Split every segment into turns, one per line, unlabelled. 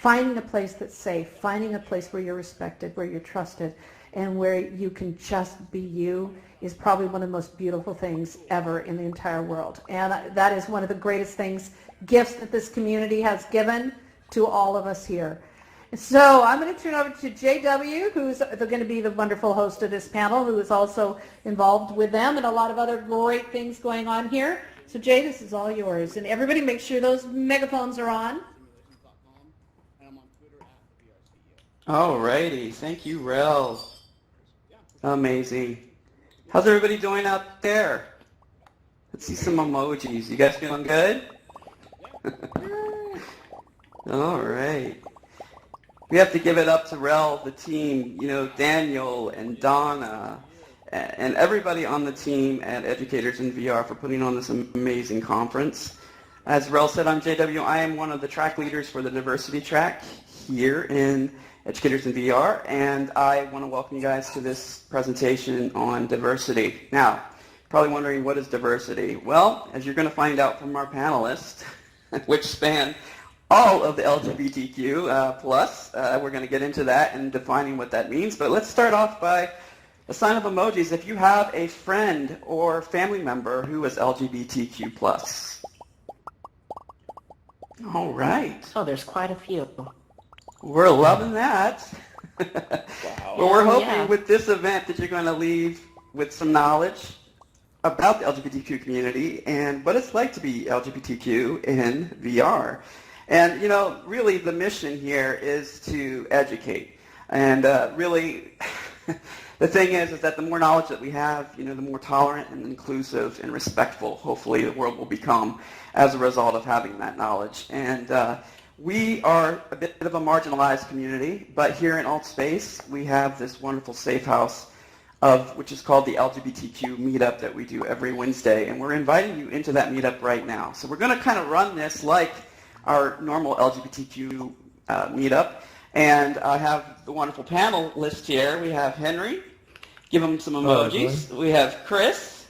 finding a place that's safe, finding a place where you're respected, where you're trusted, and where you can just be you is probably one of the most beautiful things ever in the entire world. And that is one of the greatest things, gifts that this community has given to all of us here. So I'm going to turn over to JW, who's going to be the wonderful host of this panel, who is also involved with them and a lot of other great things going on here. So Jay, this is all yours. And everybody make sure those megaphones are on.
All righty. Thank you, Rel. Amazing. How's everybody doing out there? Let's see some emojis. You guys feeling good? All right. We have to give it up to Rel, the team, Daniel and Donna, and everybody on the team at Educators in VR for putting on this amazing conference. As Rel said, I'm JW. I am one of the track leaders for the diversity track here in Educators in VR, and I want to welcome you guys to this presentation on diversity. Now, probably wondering, what is diversity? Well, as you're going to find out from our panelists, which span all of the LGBTQ plus, we're going to get into that and defining what that means. But let's start off by a sign of emojis. If you have a friend or family member who is LGBTQ plus. All right.
Oh, there's quite a few.
We're loving that.
Wow.
Well, we're hoping with this event that you're going to leave with some knowledge about the LGBTQ community and what it's like to be LGBTQ in VR. And, really the mission here is to educate. And really, the thing is that the more knowledge that we have, the more tolerant and inclusive and respectful, hopefully, the world will become as a result of having that knowledge. And we are a bit of a marginalized community, but here in AltsSpace, we have this wonderful safe house which is called the LGBTQ Meetup that we do every Wednesday. And we're inviting you into that meetup right now. So we're going to kind of run this like our normal LGBTQ meetup. And I have the wonderful panel list here. We have Henry. Give him some emojis. We have Chris.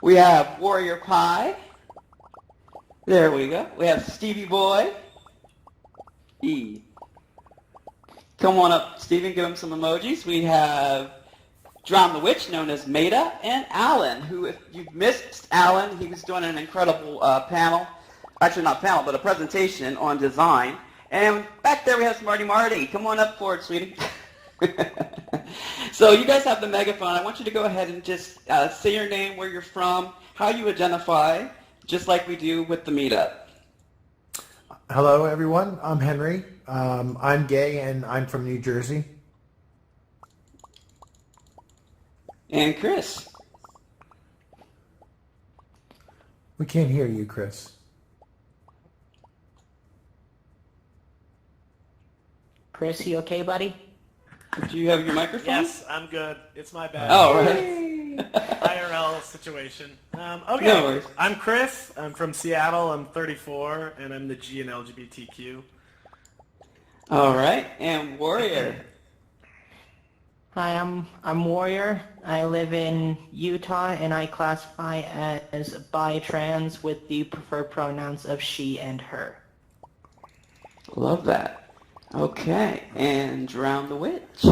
We have Warrior Pie. There we go. We have Stevie Boy. E. Come on up, Steven. Give him some emojis. We have Drown the Witch, known as Maida, and Alan, who, if you've missed Alan, he was doing an incredible panel. Actually, not panel, but a presentation on design. And back there we have Smartie Marty. Come on up forward, sweetie. So you guys have the megaphone. I want you to go ahead and just say your name, where you're from, how you identify, just like we do with the meetup.
Hello, everyone. I'm Henry. I'm gay, and I'm from New Jersey.
And Chris.
We can't hear you, Chris.
Chris, you okay, buddy?
Do you have your microphone?
Yes, I'm good. It's my bad.
Oh, right.
IRL situation. Okay.
No worries.
I'm Chris. I'm from Seattle. I'm 34, and I'm the G in LGBTQ.
All right. And Warrior.
Hi, I'm Warrior. I live in Utah, and I classify as bi-trans with the preferred pronouns of she and her.
Love that. Okay. And Drown the Witch.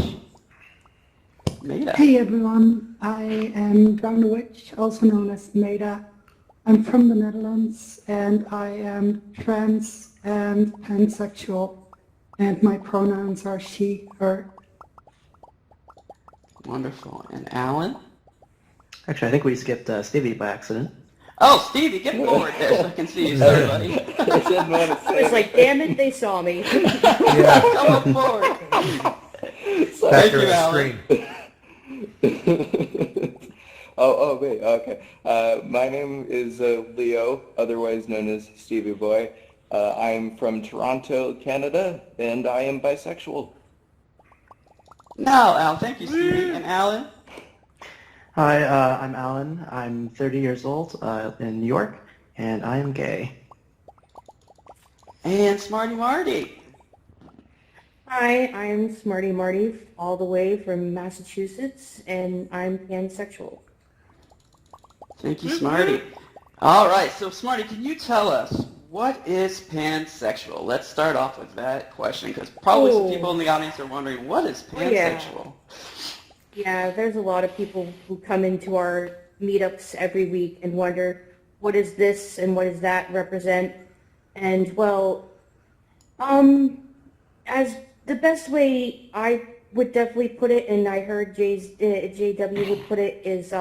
Maida.
Hey everyone, I am Drown the Witch, also known as Maida. I'm from the Netherlands and I am trans and pansexual, and my pronouns are she, her.
Wonderful. And Alan?
Actually, I think we skipped Stevie by accident.
Oh, Stevie, get forward there so I can see you, everybody.
I didn't want to say
It's like, damn it, they saw me.
Yeah.
Come on forward.
Back
Thank you,
to the
Alan.
screen.
wait, okay. My name is Leo, otherwise known as Stevie Boy. I'm from Toronto, Canada, and I am bisexual.
Now, Alan, thank you, Stevie. And Alan?
Hi, I'm Alan. I'm 30 years old in New York, and I am gay.
And Smartie Marty.
Hi, I'm Smartie Marty, all the way from Massachusetts, and I'm pansexual.
Thank you, Smarty. All right, so Smarty, can you tell us what is pansexual? Let's start off with that question, because probably some people in the audience are wondering, what is pansexual?
Yeah, there's a lot of people who come into our meetups every week and wonder, what is this and what does that represent? And well, as the best way I would definitely put it, and I heard JW would put it, is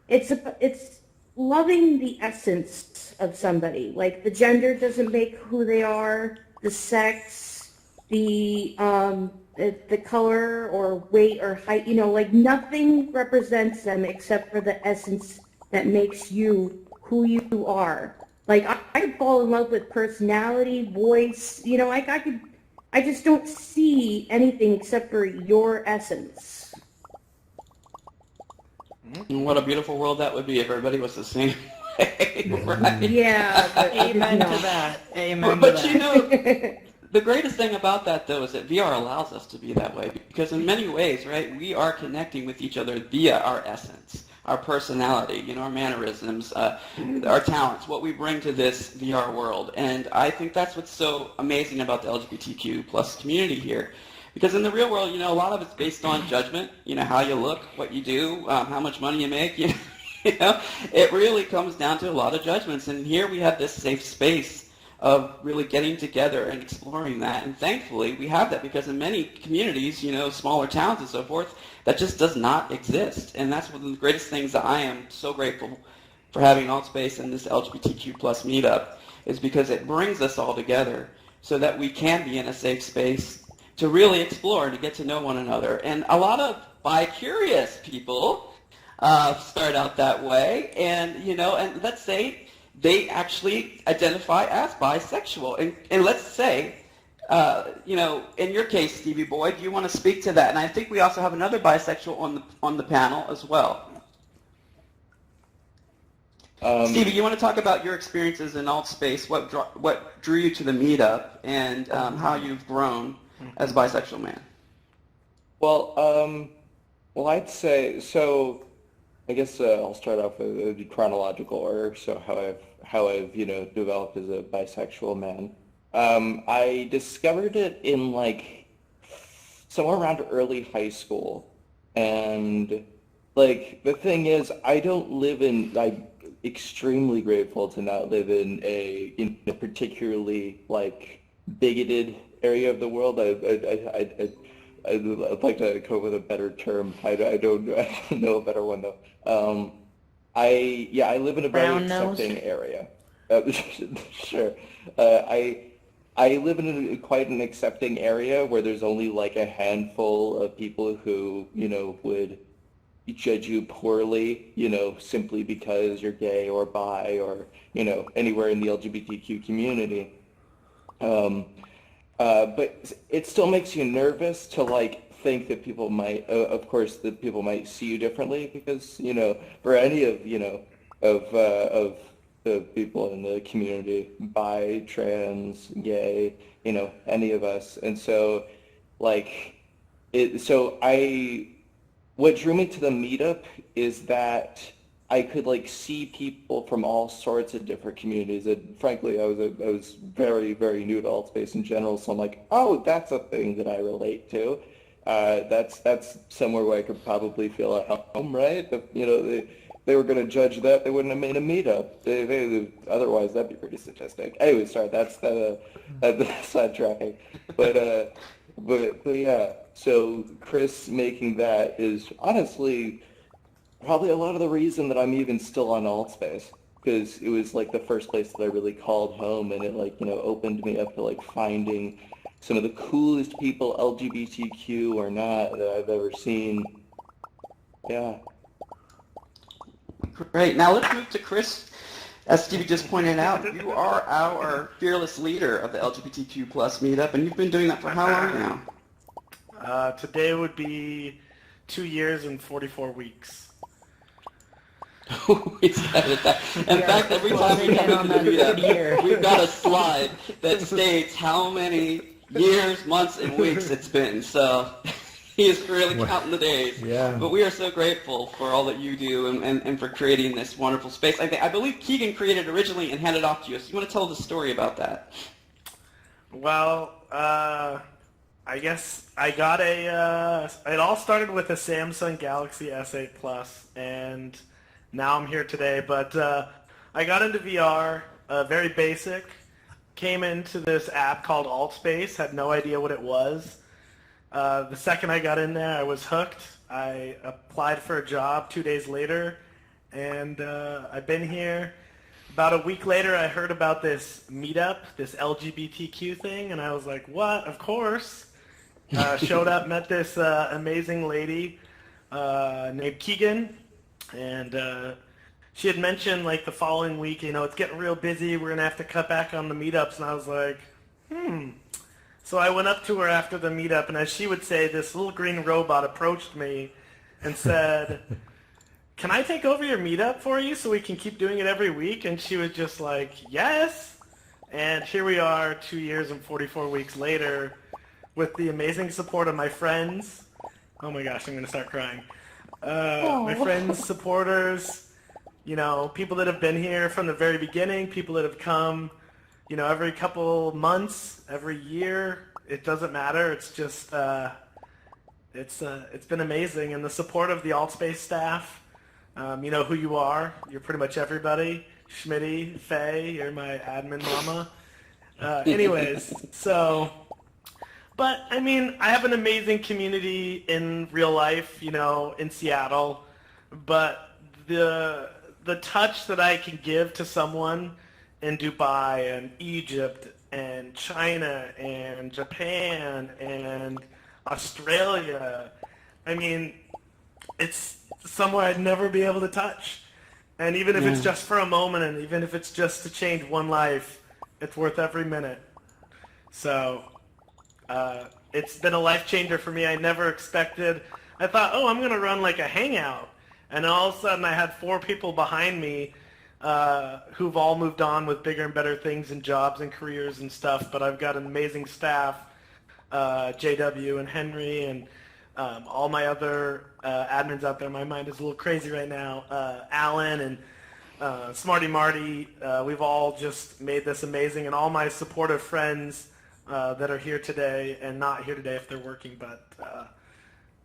it's loving the essence of somebody. Like, the gender doesn't make who they are, the sex, the color or weight or height, like nothing represents them except for the essence that makes you who you are. Like, I could fall in love with personality, voice, I just don't see anything except for your essence.
And what a beautiful world that would be if everybody was the same way, right?
Yeah.
Amen to that. Amen
But
to
you
that.
know, the greatest thing about that, though, is that VR allows us to be that way, because in many ways, right, we are connecting with each other via our essence, our personality, our mannerisms, our talents, what we bring to this VR world. And I think that's what's so amazing about the LGBTQ plus community here. Because in the real world, a lot of it's based on judgment, how you look, what you do, how much money you make, it really comes down to a lot of judgments. And here we have this safe space of really getting together and exploring that. And thankfully, we have that, because in many communities, smaller towns and so forth, that just does not exist. And that's one of the greatest things that I am so grateful for having Altspace and this LGBTQ plus meetup, is because it brings us all together so that we can be in a safe space to really explore and to get to know one another. And a lot of bi-curious people start out that way, and and let's say they actually identify as bisexual. And let's say, in your case, Stevie Boy, do you want to speak to that? And I think we also have another bisexual on the panel as well. Stevie, you want to talk about your experiences in Altspace, what drew you to the meetup, and how you've grown as a bisexual man?
Well, I'd say, so I guess I'll start off with the chronological order. So how I've developed as a bisexual man. I discovered it in somewhere around early high school, and the thing is, I'm extremely grateful to not live in a particularly bigoted area of the world. I'd like to come up with a better term. I don't know a better one though. I live in a very accepting area. Sure. I live in quite an accepting area where there's only a handful of people who would judge you poorly, simply because you're gay or bi or anywhere in the LGBTQ community. But it still makes you nervous to think that people might, of course, that people might see you differently, because for any of of the people in the community, bi, trans, gay, any of us, and so what drew me to the meetup is that I could see people from all sorts of different communities. And frankly, I was very, very new to Altspace in general, so I'm oh, that's a thing that I relate to. That's somewhere where I could probably feel at home, right? If they were going to judge that, they wouldn't have made a meetup. Otherwise, that'd be pretty statistic. Anyway, sorry, that's sidetracking. But yeah. So Chris making that is honestly probably a lot of the reason that I'm even still on Altspace, because it was the first place that I really called home, and it opened me up to finding some of the coolest people, LGBTQ or not, that I've ever seen. Yeah.
Great. Now let's move to Chris. As Stevie just pointed out, you are our fearless leader of the LGBTQ plus meetup, and you've been doing that for how long now?
Today would be 2 years and 44 weeks.
In fact, every time we come into the meetup, we've got a slide that states how many years, months, and weeks it's been. So He is really counting the days.
Yeah.
But we are so grateful for all that you do and for creating this wonderful space. I believe Keegan created it originally and handed it off to you. So you want to tell the story about that?
Well, I guess I got it all started with a Samsung Galaxy S8 Plus, and now I'm here today. But I got into VR, very basic, came into this app called AltspaceVR, had no idea what it was. The second I got in there, I was hooked. I applied for a job 2 days later, and I've been here. About a week later, I heard about this meetup, this LGBTQ thing, and I was like, what? Of course. Showed up, met this amazing lady named Keegan, and she had mentioned, like, the following week, it's getting real busy, we're going to have to cut back on the meetups, and I was like, So I went up to her after the meetup, and as she would say, this little green robot approached me and said, can I take over your meetup for you so we can keep doing it every week? And she was just like, yes. And here we are 2 years and 44 weeks later with the amazing support of my friends. Oh my gosh, I'm going to start crying. My friends, supporters, people that have been here from the very beginning, people that have come, every couple months, every year. It doesn't matter. It's just, it's been amazing. And the support of the AltSpace staff, you know who you are. You're pretty much everybody. Schmitty, Faye, you're my admin mama. Anyways, but I mean, I have an amazing community in real life, in Seattle. But the touch that I can give to someone in Dubai and Egypt and China and Japan and Australia, I mean, it's somewhere I'd never be able to touch. And even if it's just for a moment, and even if it's just to change one life, it's worth every minute. So it's been a life changer for me. I never expected. I thought, I'm going to run like a hangout. And all of a sudden I had 4 people behind me who've all moved on with bigger and better things and jobs and careers and stuff. But I've got an amazing staff, JW and Henry and all my other admins out there. My mind is a little crazy right now. Alan and Smartie, we've all just made this amazing. And all my supportive friends that are here today and not here today if they're working. But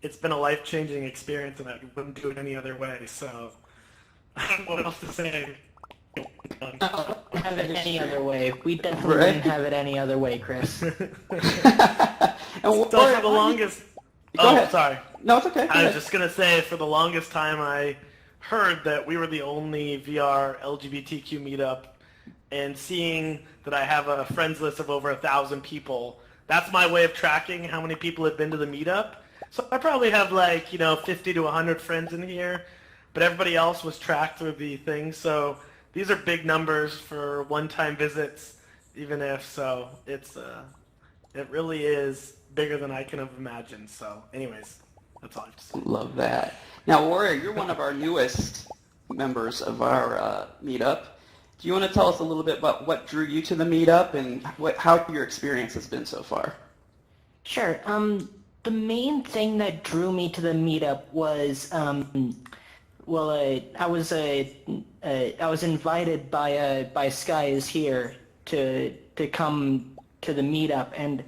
it's been a life-changing experience, and I wouldn't do it any other way. So I don't know what else to say.
Have it any other way. We definitely wouldn't have it any other way, Chris.
And
For the longest...
Go ahead.
Sorry.
No, it's okay.
I was just going to say, for the longest time, I heard that we were the only VR LGBTQ meetup, and seeing that I have a friends list of over 1,000 people, that's my way of tracking how many people have been to the meetup. So I probably have 50 to 100 friends in here, but everybody else was tracked through the thing. So these are big numbers for one-time visits, even if so. It really is bigger than I can have imagined. So anyways, that's all I have to say.
Love that. Now, Warrior, you're one of our newest members of our meetup. Do you want to tell us a little bit about what drew you to the meetup and how your experience has been so far?
Sure. The main thing that drew me to the meetup was, I was invited by Sky is Here to come to the meetup, and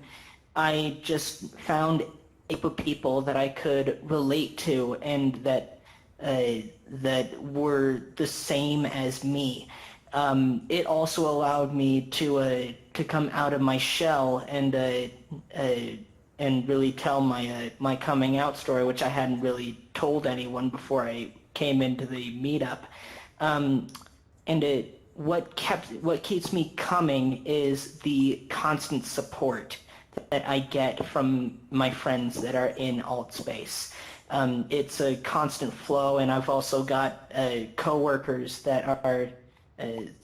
I just found a group of people that I could relate to and that were the same as me. It also allowed me to come out of my shell and really tell my coming out story, which I hadn't really told anyone before I came into the meetup. What keeps me coming is the constant support that I get from my friends that are in AltSpace. It's a constant flow, and I've also got coworkers that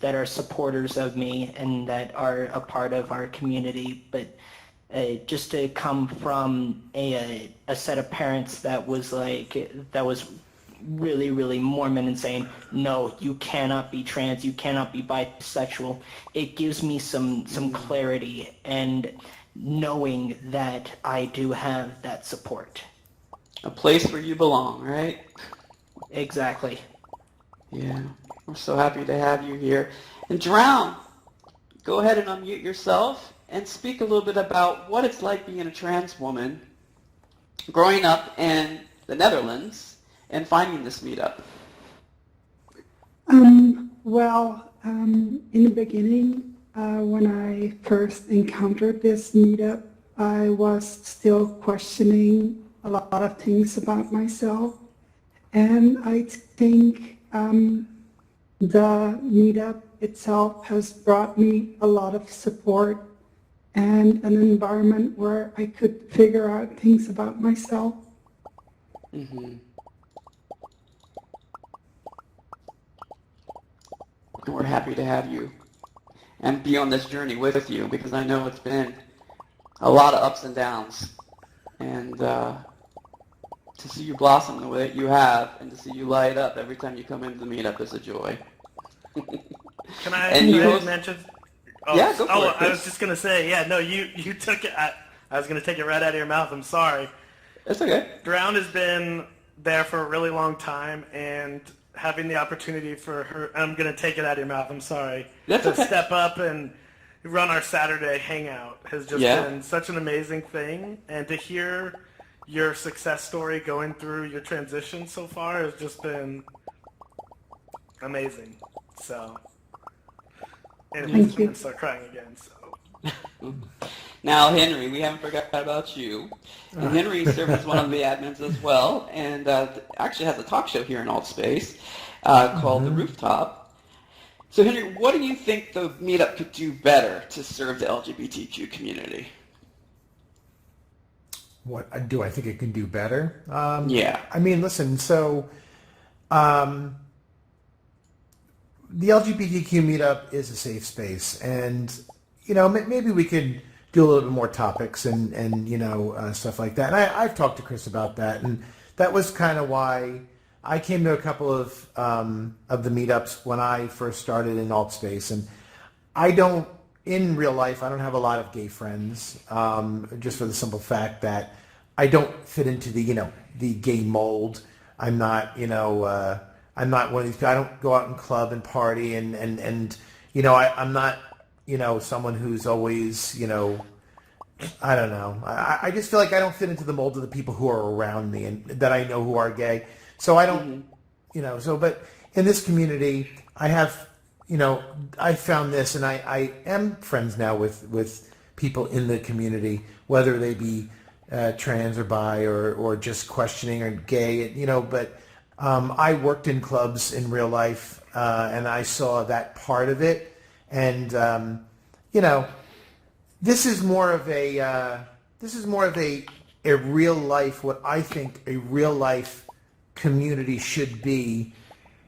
are supporters of me and that are a part of our community. But just to come from a set of parents that was really, really Mormon and saying, no, you cannot be trans, you cannot be bisexual, it gives me some clarity and knowing that I do have that support.
A place where you belong, right?
Exactly.
Yeah. We're so happy to have you here. And Drown, go ahead and unmute yourself and speak a little bit about what it's like being a trans woman growing up in the Netherlands and finding this meetup.
In the beginning, when I first encountered this meetup, I was still questioning a lot of things about myself. And I think the meetup itself has brought me a lot of support and an environment where I could figure out things about myself.
Mm-hmm. And we're happy to have you and be on this journey with you, because I know it's been a lot of ups and downs. And to see you blossom the way that you have and to see you light up every time you come into the meetup is a joy.
Can I mention? Oh,
yeah, go for it,
I was just going to say, you took it. I was going to take it right out of your mouth. I'm sorry.
It's okay.
Drown has been there for a really long time, and having the opportunity for her, I'm going to take it out of your mouth, I'm sorry, to step up and run our Saturday hangout has just been such an amazing thing. And to hear your success story going through your transition so far has just been amazing. So, anyways, I'm going to start crying again. So.
Now, Henry, we haven't forgotten about you. And Henry serves as one of the admins as well, and actually has a talk show here in Altspace called The Rooftop. So, Henry, what do you think the meetup could do better to serve the LGBTQ community?
What do I think it can do better?
I
mean, listen, so the LGBTQ meetup is a safe space, and, maybe we could do a little bit more topics and stuff like that. And I've talked to Chris about that, and that was kind of why I came to a couple of the meetups when I first started in Altspace. And in real life, I don't have a lot of gay friends, just for the simple fact that I don't fit into the gay mold. I'm not, I'm not one of these people. I don't go out and club and party and I'm not, someone who's always, I don't know. I just feel like I don't fit into the mold of the people who are around me and that I know who are gay. So I don't, but in this community, I have, I found this, and I am friends now with people in the community, whether they be trans or bi or just questioning or gay, but I worked in clubs in real life, and I saw that part of it. And this is more of a real life, what I think a real life community should be.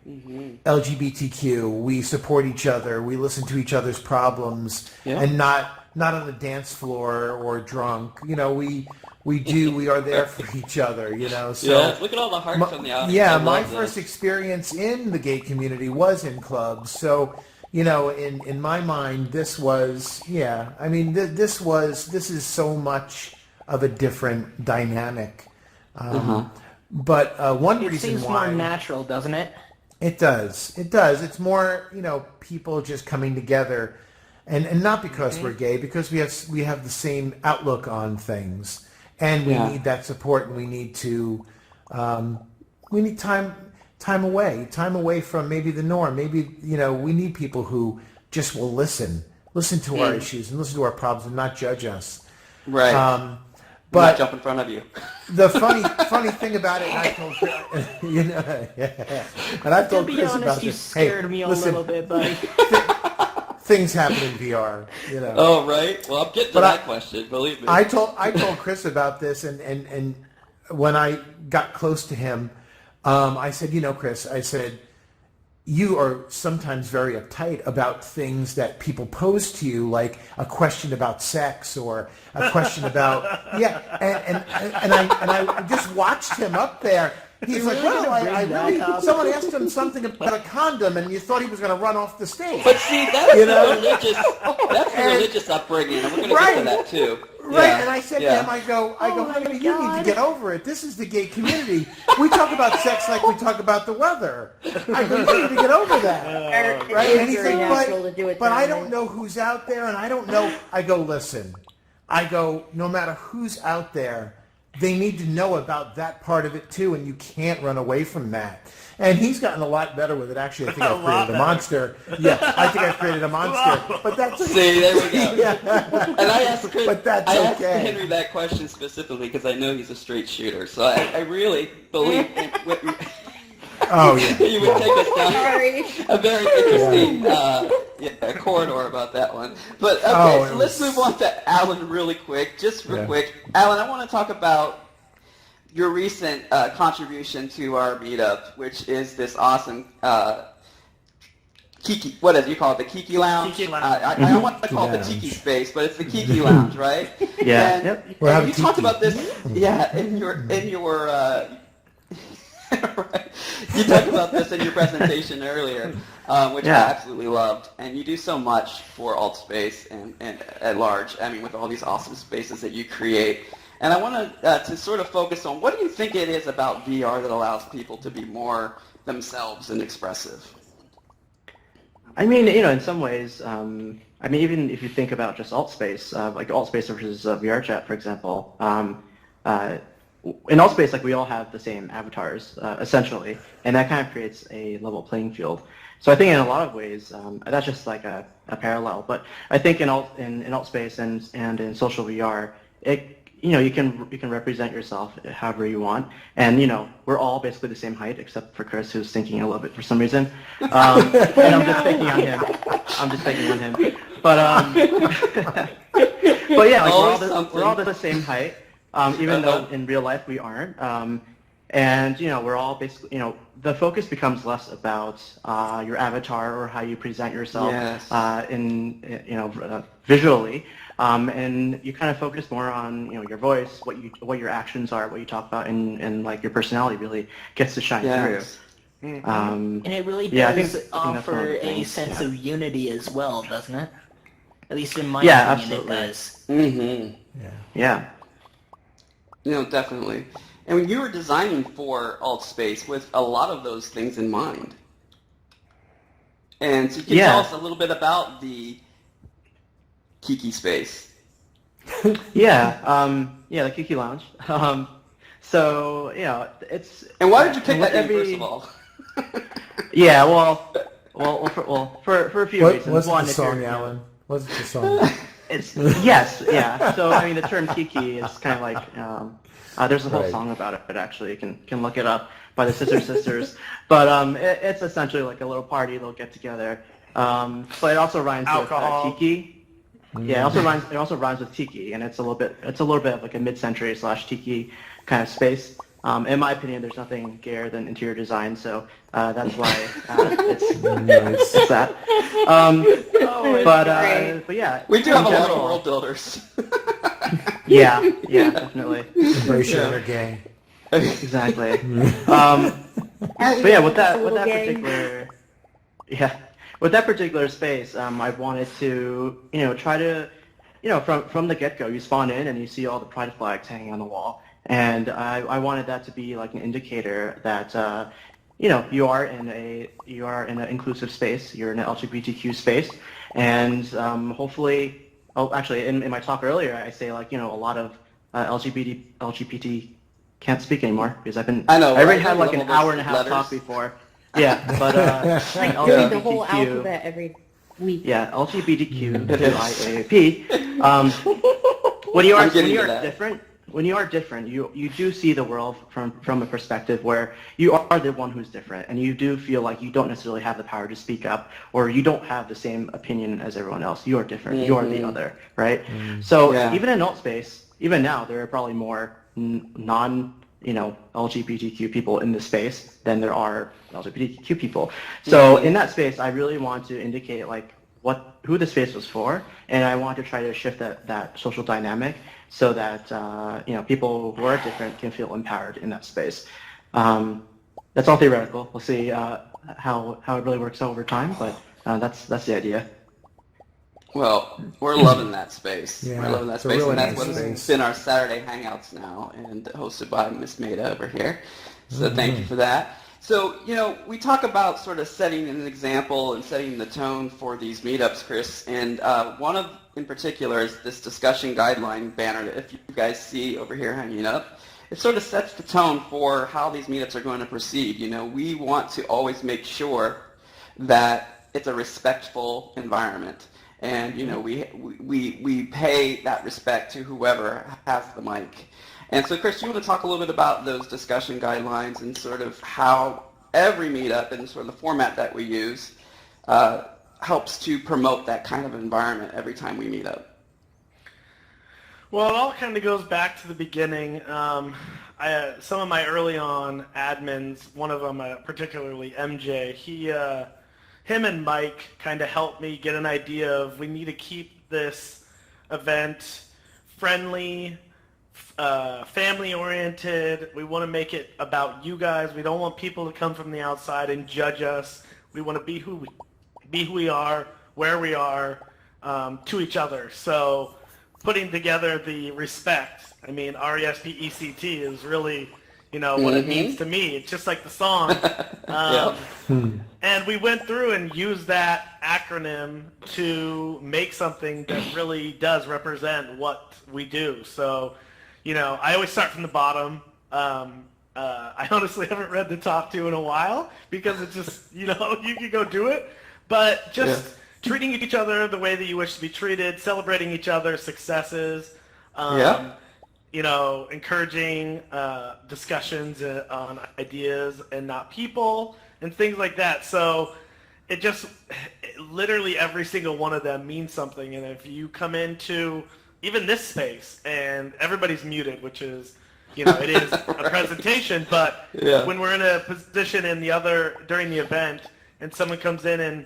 LGBTQ, we support each other, we listen to each other's problems, and not on the dance floor or drunk. We are there for each other. So
look at all the hearts on the audience.
Yeah, my first experience in the gay community was in clubs. So in my mind, this was, this is so much of a different dynamic. But one reason why... It seems
more natural, doesn't it?
It does. It's more, people just coming together, and not because we're gay, because we have the same outlook on things, and we need that support, and we need to, we need time away from maybe the norm. Maybe, we need people who just will listen to our issues and listen to our problems and not judge us.
Right.
But
not jump in front of you.
The funny thing about it, and I told Chris, and I've told Chris about this.
You scared me a little bit, buddy.
Things happen in VR,
Oh, right. Well, I'm getting to that question. Believe me.
I told Chris about this, and when I got close to him, I said, Chris, I said, you are sometimes very uptight about things that people pose to you, like a question about sex or a question about and I just watched him up there. He's like, well, I really. Someone asked him something about a condom, and you thought he was going to run off the stage.
But see, that's the religious upbringing, and we're going to get to that too.
Right,
Yeah.
and I said
Yeah.
to him, I go,
Oh my
honey, you need
God.
to get over it. This is the gay community. We talk about sex like we talk about the weather. I go, you need to get over that. Right?
It
And
is
he
very
said,
natural to do it
but
that
I
way.
don't know who's out there, and I don't know. I go, listen. I go, no matter who's out there, they need to know about that part of it too, and you can't run away from that. And he's gotten a lot better with it. Actually, I think I've
lot
created a
better.
monster. Yeah, I think I've created a monster. But that's
See, there we go.
Yeah.
And I asked Chris,
But that's
I asked
okay.
Henry that question specifically because I know he's a straight shooter. So I really believe in what
Oh yeah.
you would take us down
Sorry.
a very interesting corridor about that one. But okay,
Oh,
so
it
let's
was-
move on to Alan really quick, just real
Yeah.
quick. Alan, I want to talk about your recent contribution to our meetup, which is this awesome Kiki, what is it? You call it the Kiki Lounge?
Kiki Lounge.
I don't want to call it the
Lounge.
Tiki Space, but it's the Kiki Lounge, right?
Yeah.
And,
Yep.
We're
and
having
you talked
tiki.
about this, yeah, in your right. You talked about this in your presentation earlier, which I
Yeah.
absolutely loved. And you do so much for AltSpace and at large. I mean, with all these awesome spaces that you create. And I want to sort of focus on what do you think it is about VR that allows people to be more themselves and expressive?
I mean, in some ways, I mean, even if you think about just AltSpace, like AltSpace versus VRChat, for example, in AltSpace, like we all have the same avatars, essentially, and that kind of creates a level playing field. So I think in a lot of ways, that's just like a parallel. But I think in AltSpace and in social VR, you can represent yourself however you want, and we're all basically the same height except for Chris, who's thinking a little bit for some reason, and I'm just picking on him. But but yeah, like we're all the same height, even though in real life we aren't. And we're all basically the focus becomes less about your avatar or how you present yourself visually. And you kind of focus more on your voice, what your actions are, what you talk about, and like your personality really gets to shine through.
And it really
Yeah, I
does
think that's one of
offer
the
a
things,
sense
yeah.
of unity as well, doesn't it? At least in my
Yeah,
opinion,
absolutely.
it does.
Mm-hmm.
Yeah.
Definitely. And when you were designing for AltSpace with a lot of those things in mind. And so you can tell us a little bit about the Kiki space.
Yeah, the Kiki Lounge. So it's.
And why did you pick
what
that name, first of all?
Yeah, for a few reasons.
What's
One,
the
if you're,
song, Alan? What's the song?
It's yeah. So I mean, the term Kiki is kind of like there's a whole
Right.
song about it. Actually, you can look it up by the Sisters. But it's essentially like a little party, a little get together. But it also rhymes
Alcohol.
with Tiki. Yeah, it also rhymes with Tiki, and it's a little bit of like a mid-century / Tiki kind of space. In my opinion, there's nothing gayer than interior design, so that's why it's that. But yeah,
We do have a
in
lot of
general-
world builders.
Yeah, definitely.
Embrace your inner gay.
Exactly.
Aren't
But
we
yeah,
all
with
just a little
that
gay?
particular space, I wanted to, try to, from the get-go, you spawn in and you see all the pride flags hanging on the wall, and I wanted that to be like an indicator that, you are in an inclusive space, you're in an LGBTQ space, and hopefully, actually, in my talk earlier, I say like, a lot of LGBT can't speak anymore because
I know,
I already
right?
had like an
All those
hour and a half
letters.
talk before. Yeah, but
Like doing the whole alphabet every week.
Yeah, LGBTQIAP. When you
I'm
are
getting to that.
different, you do see the world from a perspective where you are the one who's different, and you do feel like you don't necessarily have the power to speak up, or you don't have the same opinion as everyone else. You are different. You are the other, right? So
Yeah.
even in AltSpace, even now, there are probably more LGBTQ people in this space than there are LGBTQ people. So in that space, I really want to indicate like who the space was for, and I want to try to shift that social dynamic so that people who are different can feel empowered in that space. That's all theoretical. We'll see how it really works out over time, but that's the idea.
Well, we're loving that space.
Yeah,
We're loving that
it's a
space,
really
and that's
nice
what's
space.
been our Saturday Hangouts now, and hosted by Miss Maida over here. So thank you for that. So, we talk about sort of setting an example and setting the tone for these meetups, Chris, and one of, in particular, is this discussion guideline banner that if you guys see over here hanging up. It sort of sets the tone for how these meetups are going to proceed. We want to always make sure that it's a respectful environment. And, we pay that respect to whoever has the mic. And so, Chris, you want to talk a little bit about those discussion guidelines and sort of how every meetup and sort of the format that we use helps to promote that kind of environment every time we meet up?
Well, it all kind of goes back to the beginning. Some of my early on admins, one of them particularly MJ, him and Mike kind of helped me get an idea of we need to keep this event friendly, family-oriented. We want to make it about you guys. We don't want people to come from the outside and judge us. We want to be who we are, where we are, to each other. So putting together the respect, RESPECT is really, what it means to me. It's just like the song. And we went through and used that acronym to make something that really does represent what we do. So, I always start from the bottom. I honestly haven't read the top 2 in a while because it's just, you can go do it. But just treating each other the way that you wish to be treated, celebrating each other's successes, encouraging discussions on ideas and not people, and things like that. So literally every single one of them means something. And if you come into even this space and everybody's muted, which is, it is a presentation, but when we're in a position during the event and someone comes in and,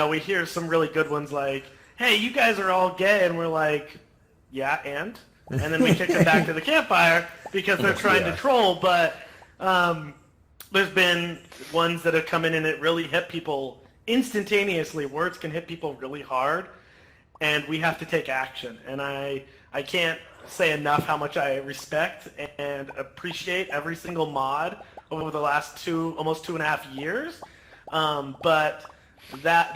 we hear some really good ones like, hey, you guys are all gay, and we're like, yeah, and then we kick them back to the campfire because they're trying to troll. But there's been ones that have come in and it really hit people instantaneously. Words can hit people really hard, and we have to take action. And I can't say enough how much I respect and appreciate every single mod over the last almost 2.5 years. But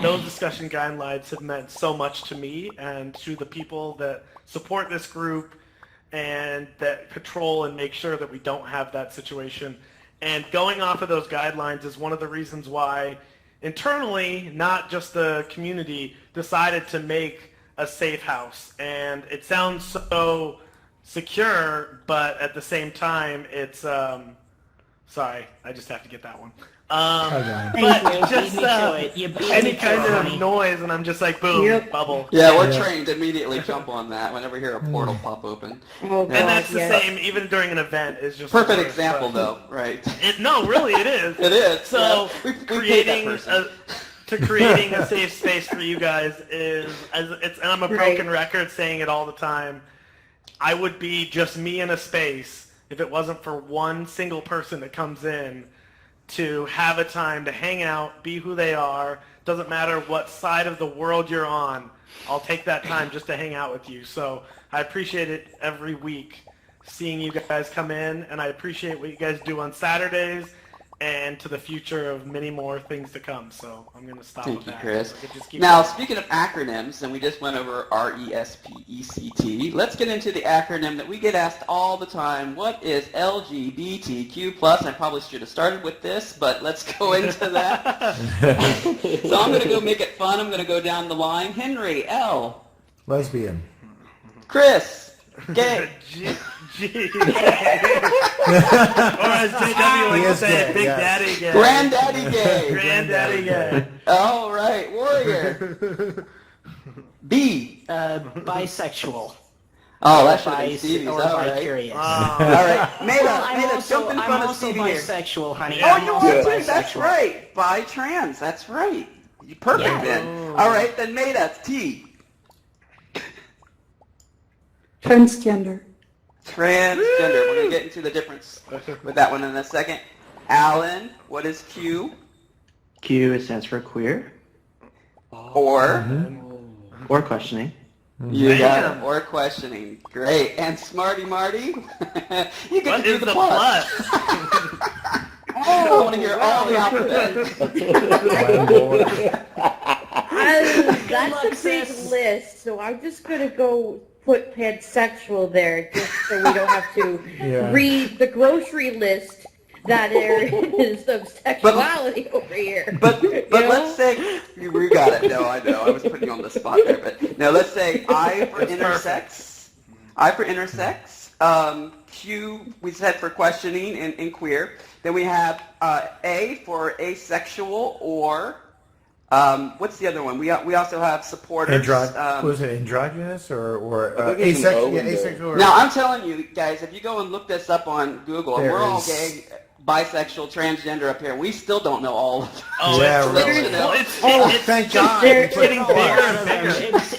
those discussion guidelines have meant so much to me and to the people that support this group and that control and make sure that we don't have that situation. And going off of those guidelines is one of the reasons why internally, not just the community, decided to make a safe house. And it sounds so secure, but at the same time, it's sorry, I just have to get that one. But just any kind of noise, and I'm just like, boom, bubble.
Yeah, we're trained to immediately jump on that whenever we hear a portal pop open.
Oh,
And that's the same, even during an event, is just
Perfect example, though, right?
No, really, it is.
It is.
So
we paid that person.
creating a safe space for you guys is, and I'm a broken record saying it all the time, I would be just me in a space if it wasn't for one single person that comes in to have a time to hang out, be who they are. Doesn't matter what side of the world you're on. I'll take that time just to hang out with you. So I appreciate it every week, seeing you guys come in, and I appreciate what you guys do on Saturdays and to the future of many more things to come. So I'm going to stop with that.
Thank you, Chris.
Just keep
Now,
going.
speaking of acronyms, and we just went over RESPECT, let's get into the acronym that we get asked all the time. What is LGBTQ+? I probably should have started with this, but let's go into that. So I'm going to go make it fun. I'm going to go down the line. Henry, L.
Lesbian.
Chris, gay.
Or as JW likes to say, Big Daddy Gay.
Granddaddy gay.
Granddaddy Gay.
All right, Warrior. B.
Bisexual.
Oh, that should have been Stevie's.
Or
All right.
bi-curious.
All right. Maida,
I'm
jump in front of
also
Stevie here.
bisexual, honey.
Oh,
I'm
you
also
are too.
bisexual.
That's right. Bi-trans. That's right. Perfect then. All right, then Maida, T.
Transgender.
Transgender. We're going to get into the difference with that one in a second. Alan, what is Q?
Q stands for queer.
Or
or questioning.
You got it. Or questioning. Great. And Smartie Marty, you get to do the plus. I want to hear all the alphabet.
That's a big list, so I'm just going to go put pansexual there just so we don't have to read the grocery list that there is of sexuality over here.
But let's say we got it. No, I know. I was putting you on the spot there, but no. Let's say I for intersex. I for intersex. Q we said for questioning and queer. Then we have A for asexual or what's the other one? We also have supporters.
Was it androgynous or
asexual?
Asexual.
Now I'm telling you guys, if you go and look this up on Google, and we're all gay, bisexual, transgender up here. We still don't know all of it.
Oh,
yeah,
really?
Thank God.
It's getting bigger and bigger.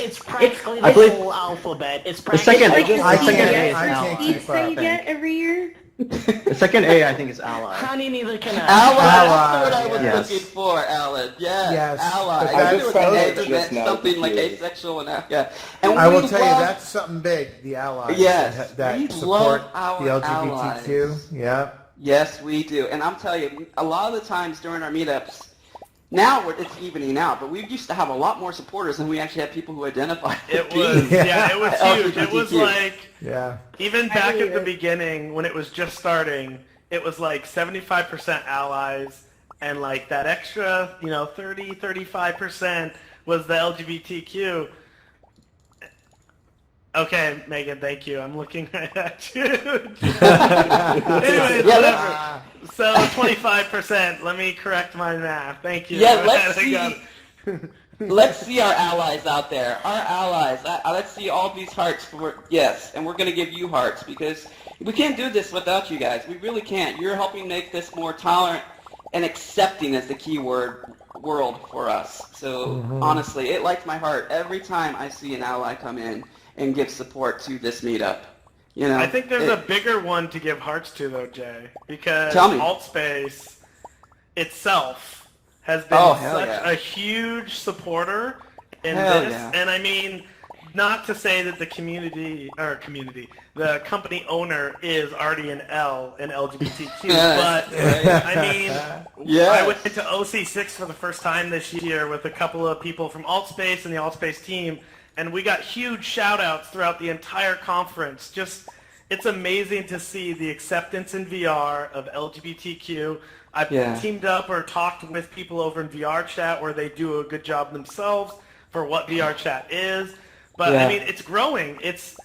It's practically the whole alphabet. It's practically
I
can't keep up. You get every year?
The second A, I think, is ally.
Honey, neither can I.
Ally. That's what I was looking for, Alan. Yes. Ally.
I just found it
that
just now.
something like asexual and yeah. And
I will tell you, that's something big. The allies.
Yes.
That
We
support
love
the
our
LGBTQ.
allies.
Yeah.
Yes, we do. And I'm telling you, a lot of the times during our meetups, now it's evening out, but we used to have a lot more supporters than we actually had people who identified.
It was, it was huge. It was like, even back at the beginning when it was just starting, it was like 75% allies, and like that extra, 35% was the LGBTQ. Okay, Megan, thank you. I'm looking right at you. Anyways, whatever. So 25%. Let me correct my math. Thank you.
Yeah, let's see our allies out there. Our allies. Let's see all these hearts for yes, and we're going to give you hearts because we can't do this without you guys. We really can't. You're helping make this more tolerant and accepting is the key word world for us. So honestly, it lights my heart every time I see an ally come in and give support to this meetup.
I think there's a bigger one to give hearts to, though, Jay, because Altspace itself has been such a huge supporter in this. And I mean, not to say that the the company owner is already an L in LGBTQ, but I mean, I went into OC6 for the first time this year with a couple of people from Altspace and the Altspace team, and we got huge shout-outs throughout the entire conference. It's amazing to see the acceptance in VR of LGBTQ. I've teamed up or talked with people over in VR chat where they do a good job themselves for what VR chat is. But I mean, it's growing. It's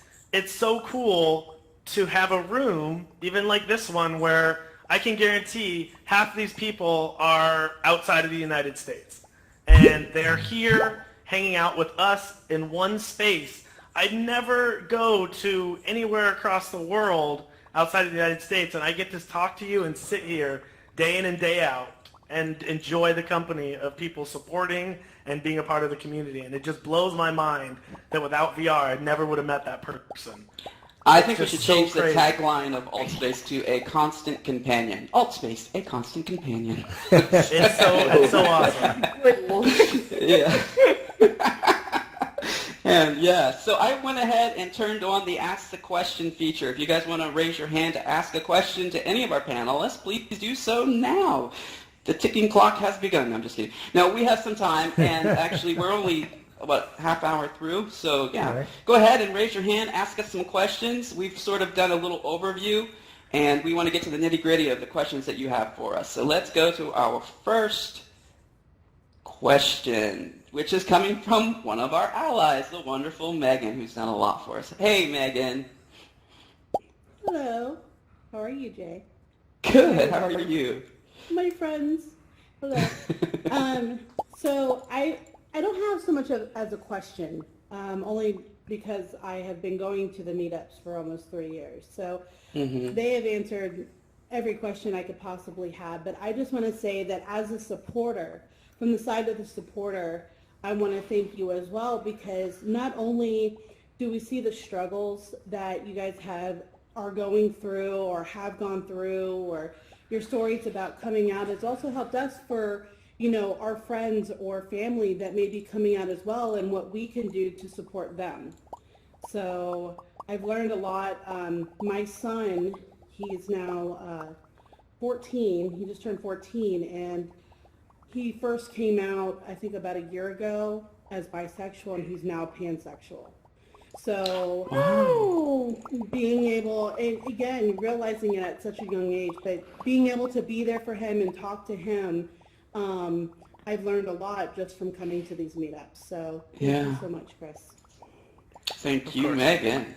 so cool to have a room, even like this one, where I can guarantee half of these people are outside of the United States. And they're here hanging out with us in one space. I'd never go to anywhere across the world outside of the United States, and I get to talk to you and sit here day in and day out and enjoy the company of people supporting and being a part of the community. And it just blows my mind that without VR, I never would have met that person.
I think we should change the tagline of Altspace to a constant companion. Altspace, a constant companion.
It's so awesome.
Good Lord.
Yeah. And so I went ahead and turned on the Ask the Question feature. If you guys want to raise your hand to ask a question to any of our panelists, please do so now. The ticking clock has begun. No, I'm just kidding. No, we have some time, and actually we're only half hour through, so go ahead and raise your hand, ask us some questions. We've sort of done a little overview, and we want to get to the nitty-gritty of the questions that you have for us. So let's go to our first question, which is coming from one of our allies, the wonderful Megan, who's done a lot for us. Hey, Megan.
Hello. How are you, Jay?
Good. How are you?
My friends. Hello. So I don't have so much as a question, only because I have been going to the meetups for almost 3 years. So they have answered every question I could possibly have. But I just want to say that as a supporter, from the side of the supporter, I want to thank you as well, because not only do we see the struggles that you guys are going through or have gone through, or your stories about coming out, it's also helped us for our friends or family that may be coming out as well and what we can do to support them. So I've learned a lot. My son, he is now 14. He just turned 14, and he first came out, I think, about a year ago as bisexual, and he's now pansexual. So being able, and again, realizing it at such a young age, but being able to be there for him and talk to him, I've learned a lot just from coming to these meetups. So thank you so much, Chris.
Thank you, Megan.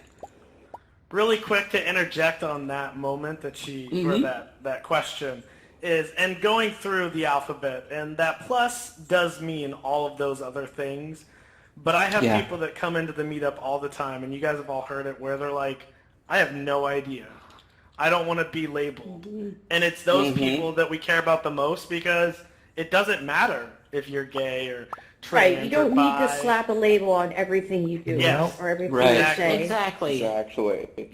Really quick to interject on that moment that or that question is, and going through the alphabet, and that plus does mean all of those other things, but I have people that come into the meetup all the time, and you guys have all heard it, where they're like, I have no idea. I don't want to be labeled. And it's those people that we care about the most, because it doesn't matter if you're gay or trans.
Right, you don't need to slap a label on everything you do or everything you say.
Exactly.
You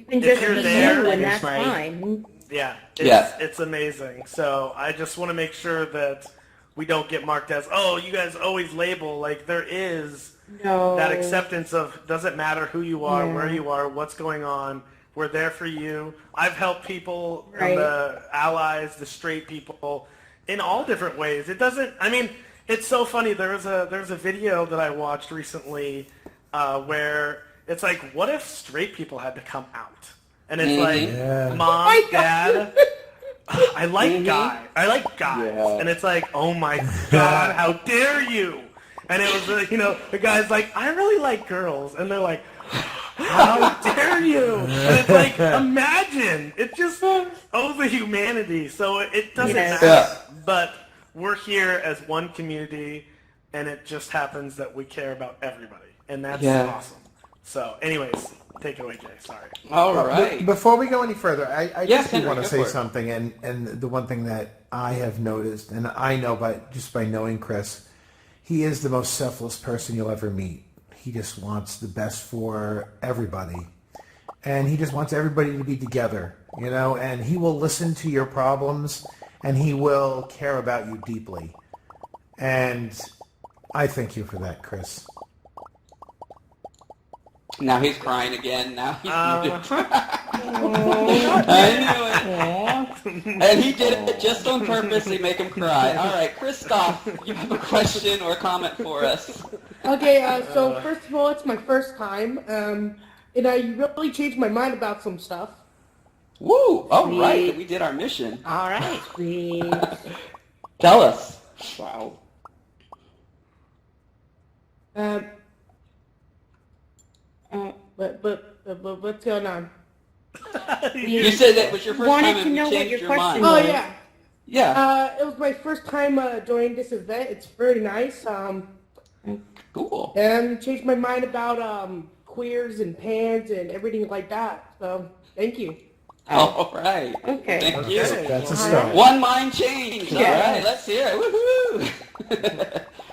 can just be you, and that's fine.
Yeah, it's amazing. So I just want to make sure that we don't get marked as, oh, you guys always label. Like, there is that acceptance of, doesn't matter who you are, where you are, what's going on. We're there for you. I've helped people, the allies, the straight people, in all different ways. It doesn't, I mean, it's so funny. There's a video that I watched recently where it's like, what if straight people had to come out? And it's like, Mom, Dad, I like guys. And it's like, oh my God, how dare you? And it was, the guy's like, I really like girls. And they're like, how dare you? And it's like, imagine. It just, the humanity. So it doesn't matter. But we're here as one community, and it just happens that we care about everybody. And that's awesome. So anyways, take it away, Jay. Sorry.
All right.
Before we go any further, I just
Henry,
want to say
for it.
something, and the one thing that I have noticed, and I know by knowing Chris, he is the most selfless person you'll ever meet. He just wants the best for everybody. And he just wants everybody to be together, and he will listen to your problems, and he will care about you deeply. And I thank you for that, Chris.
Now he's crying again. Now he's I knew it. And he did it just on purpose to make him cry. All right, Christoph, you have a question or comment for us?
Okay, so first of all, it's my first time, and I really changed my mind about some stuff.
Woo! All right, we did our mission.
All right.
Sweet.
Tell us.
Wow.
But what's going on?
You said that was your first time and you changed your mind.
Oh, yeah.
Yeah.
It was my first time joining this event. It's very nice.
Cool.
And changed my mind about queers and pans and everything like that. So, thank you.
All right.
Okay.
Thank you.
That's a start.
One mind change. All right, let's hear it. Woohoo!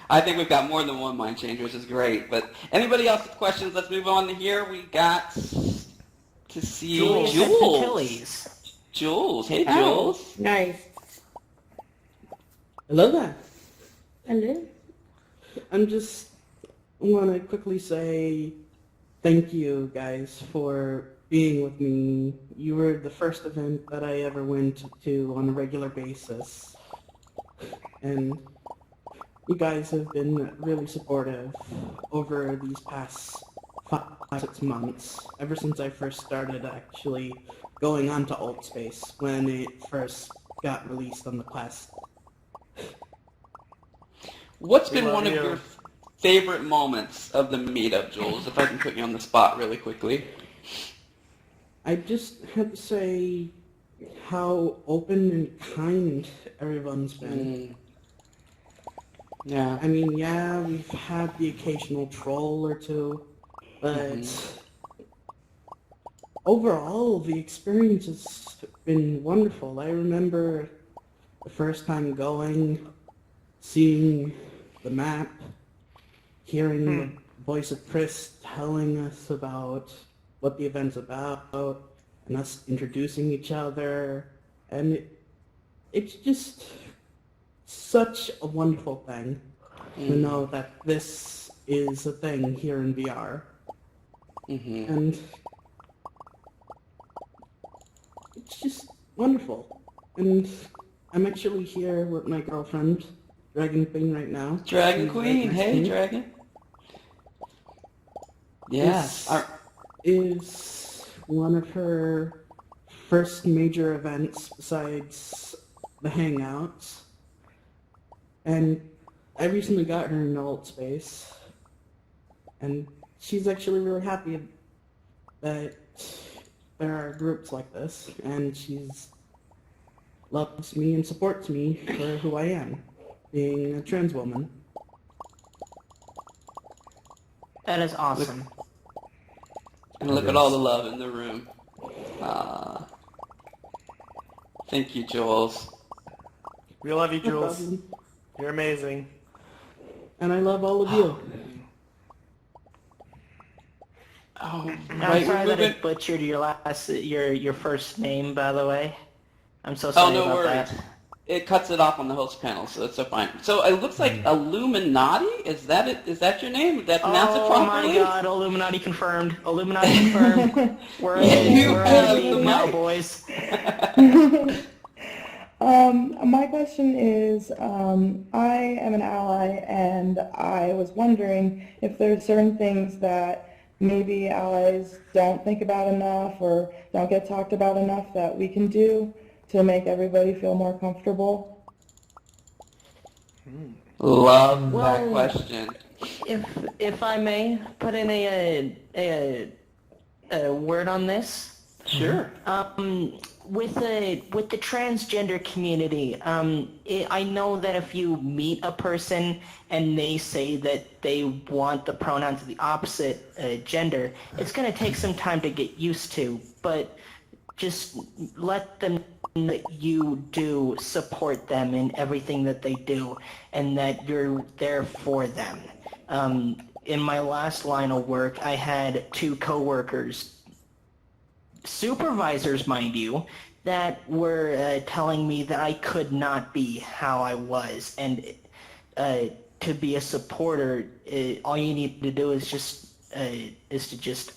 I think we've got more than one mind change, which is great. But anybody else with questions? Let's move on to here. We got to see Jules. Jules. Hey, Jules.
Nice.
Hello there.
Hello.
I'm just want to quickly say thank you guys for being with me. You were the first event that I ever went to on a regular basis. And you guys have been really supportive over these past 5-6 months, ever since I first started actually going on to AltspaceVR when it first got released on the Quest.
What's been one of your favorite moments of the meetup, Jules, if I can put you on the spot really quickly?
I just have to say how open and kind everyone's been.
Yeah.
I mean, yeah, we've had the occasional troll or two, but overall, the experience has been wonderful. I remember the first time going, seeing the map, hearing the voice of Chris telling us about what the event's about, and us introducing each other, and it's just such a wonderful thing to know that this is a thing here in VR. And it's just wonderful. And I'm actually here with my girlfriend, Dragon Queen, right now.
Dragon
She's
Queen,
right next to
hey,
me.
Dragon. Yeah.
This is one of her first major events besides the Hangouts. And I recently got her in Altspace. And she's actually really happy that there are groups like this. And she's loves me and supports me for who I am, being a trans woman.
That is awesome.
And look at all the love in the room. Thank you, Jules.
We love you,
No
Jules.
problem.
You're amazing.
And I love all of you.
Oh,
I'm
right,
sorry
we're
that I
moving.
butchered your first name, by the way. I'm so sorry
Oh, no
about
worries.
that.
It cuts it off on the host panel, so it's so fine. So it looks like Illuminati? Is that it? Is that your name? Did I pronounce it
Oh
properly?
my God! Illuminati confirmed. Illuminati confirmed. We're
You
we're
have
in
the
now,
mic.
boys.
My question is, I am an ally, and I was wondering if there's certain things that maybe allies don't think about enough or don't get talked about enough that we can do to make everybody feel more comfortable.
Love that
Well,
question.
If I may put in a word on this.
Sure.
With the transgender community, I know that if you meet a person and they say that they want the pronouns of the opposite gender, it's going to take some time to get used to, but just let them know that you do support them in everything that they do and that you're there for them. In my last line of work, I had 2 coworkers, supervisors, mind you, that were telling me that I could not be how I was, and to be a supporter, all you need to do is to just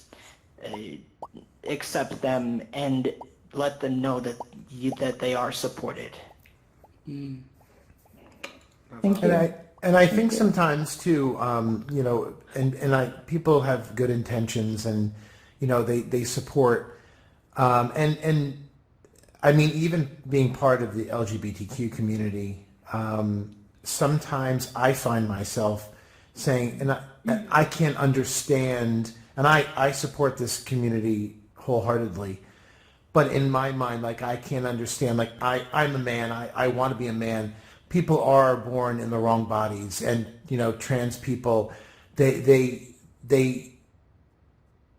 accept them and let them know that that they are supported.
Thank you.
And I think sometimes too, you know, people have good intentions, and you know they support, and I mean, even being part of the LGBTQ community, sometimes I find myself saying, and I can't understand, and I support this community wholeheartedly, but in my mind, like, I can't understand, like, I'm a man, I want to be a man. People are born in the wrong bodies, and, you know, trans people, they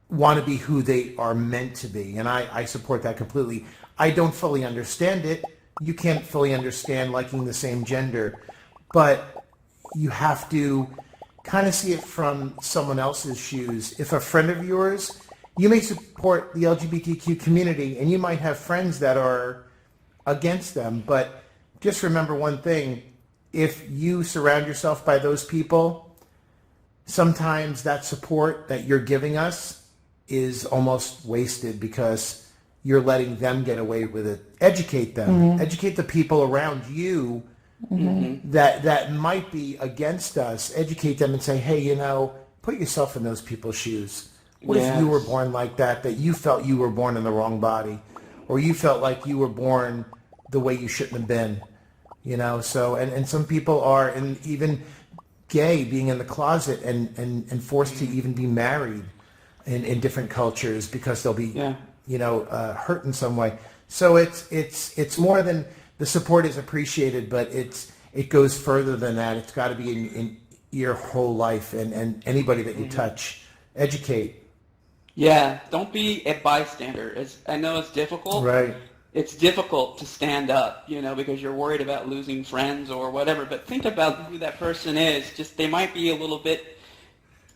want to be who they are meant to be, and I support that completely. I don't fully understand it. You can't fully understand liking the same gender, but you have to kind of see it from someone else's shoes. If a friend of yours, you may support the LGBTQ community, and you might have friends that are against them, but just remember one thing: if you surround yourself by those people, sometimes that support that you're giving us is almost wasted because you're letting them get away with it. Educate them. Educate the people around you that might be against us. Educate them and say, hey, you know, put yourself in those people's shoes. What if you were born like that you felt you were born in the wrong body, or you felt like you were born the way you shouldn't have been, you know? So, and some people are, and even gay, being in the closet and forced to even be married in different cultures because they'll be, you know, hurt in some way. So it's more than the support is appreciated, but it goes further than that. It's got to be in your whole life, and anybody that you touch, educate.
Yeah, don't be a bystander. I know it's difficult.
Right.
It's difficult to stand up, you know, because you're worried about losing friends or whatever. But think about who that person is. Just they might be a little bit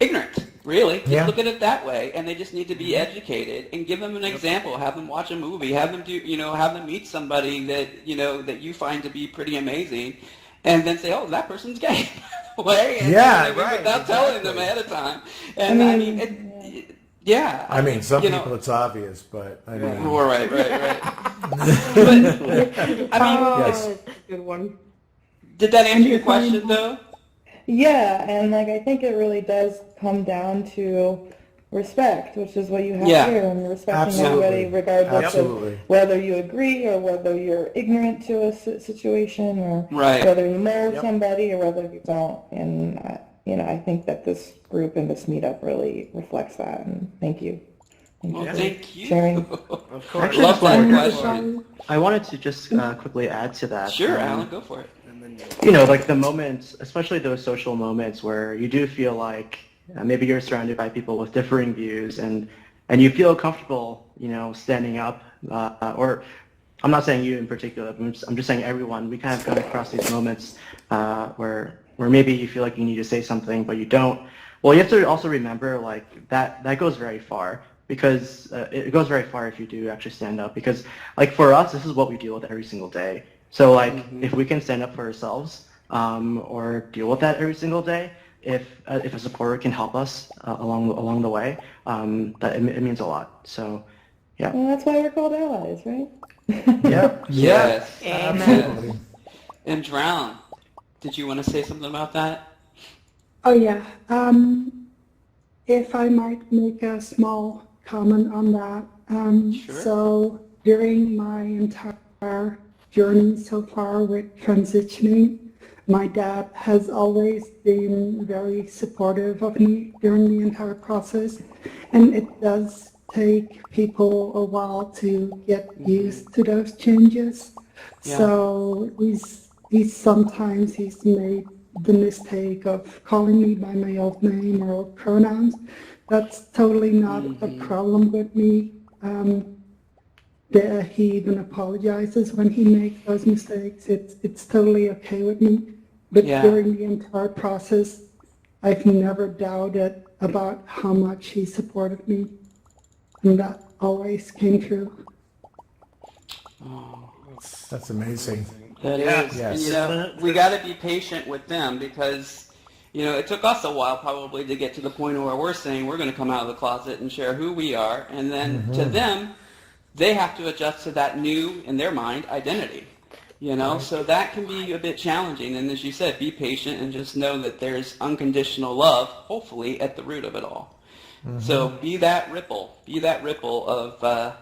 ignorant, really. Just look at it that way, and they just need to be educated, and give them an example. Have them watch a movie. Have them do, you know, have them meet somebody that, you know, that you find to be pretty amazing, and then say, oh, that person's gay. Way, and,
Yeah,
you know,
right,
without telling them ahead of time. And I mean, yeah.
I mean, some
you
people
know,
it's obvious, but I mean,
well, right. But I mean,
yes.
That's a good one.
did that answer your question though?
Yeah, and like I think it really does come down to respect, which is what you have
Yeah.
here, and respecting
Absolutely.
everybody regardless
Absolutely.
of whether you agree or whether you're ignorant to a situation or
Right.
whether you know somebody or whether you don't. And you know, I think that this group and this meetup really reflects that. And thank you.
Well,
for
thank you.
sharing.
Of course.
Actually,
Love
just one
that
more
question.
I wanted to just quickly add to that.
Sure, Alan, go for it.
You know, like the moments, especially those social moments where you do feel like maybe you're surrounded by people with differing views and you feel comfortable, you know, standing up, or I'm not saying you in particular, but I'm just saying everyone. We kind of come across these moments where maybe you feel like you need to say something, but you don't. Well, you have to also remember like that goes very far, because it goes very far if you do actually stand up, because like for us, this is what we deal with every single day. So like if we can stand up for ourselves or deal with that every single day, if a supporter can help us along the way, that it means a lot. So yeah.
Well, that's why we're called allies, right?
Yep.
Yes.
Absolutely.
And Drown, did you want to say something about that?
Oh yeah. If I might make a small comment on that.
Sure.
So during my entire journey so far with transitioning, my dad has always been very supportive of me during the entire process, and it does take people a while to get used to those changes.
Yeah.
So he's sometimes he's made the mistake of calling me by my old name or pronouns. That's totally not a problem with me. He even apologizes when he makes those mistakes. It's totally okay with me. But
Yeah.
during the entire process, I've never doubted about how much he supported me, and that always came true.
Oh,
That's amazing.
that
Yeah.
is.
Yes.
And, you know, we got to be patient with them because, you know, it took us a while probably to get to the point where we're saying we're going to come out of the closet and share who we are, and then to them, they have to adjust to that new, in their mind, identity. You know, so that can be a bit challenging. And as you said, be patient and just know that there's unconditional love, hopefully, at the root of it all. So be that ripple of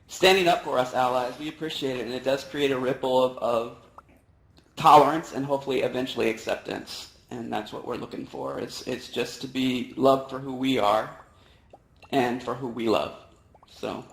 standing up for us allies. We appreciate it, and it does create a ripple of tolerance and hopefully eventually acceptance. And that's what we're looking for. It's just to be loved for who we are and for who we love. So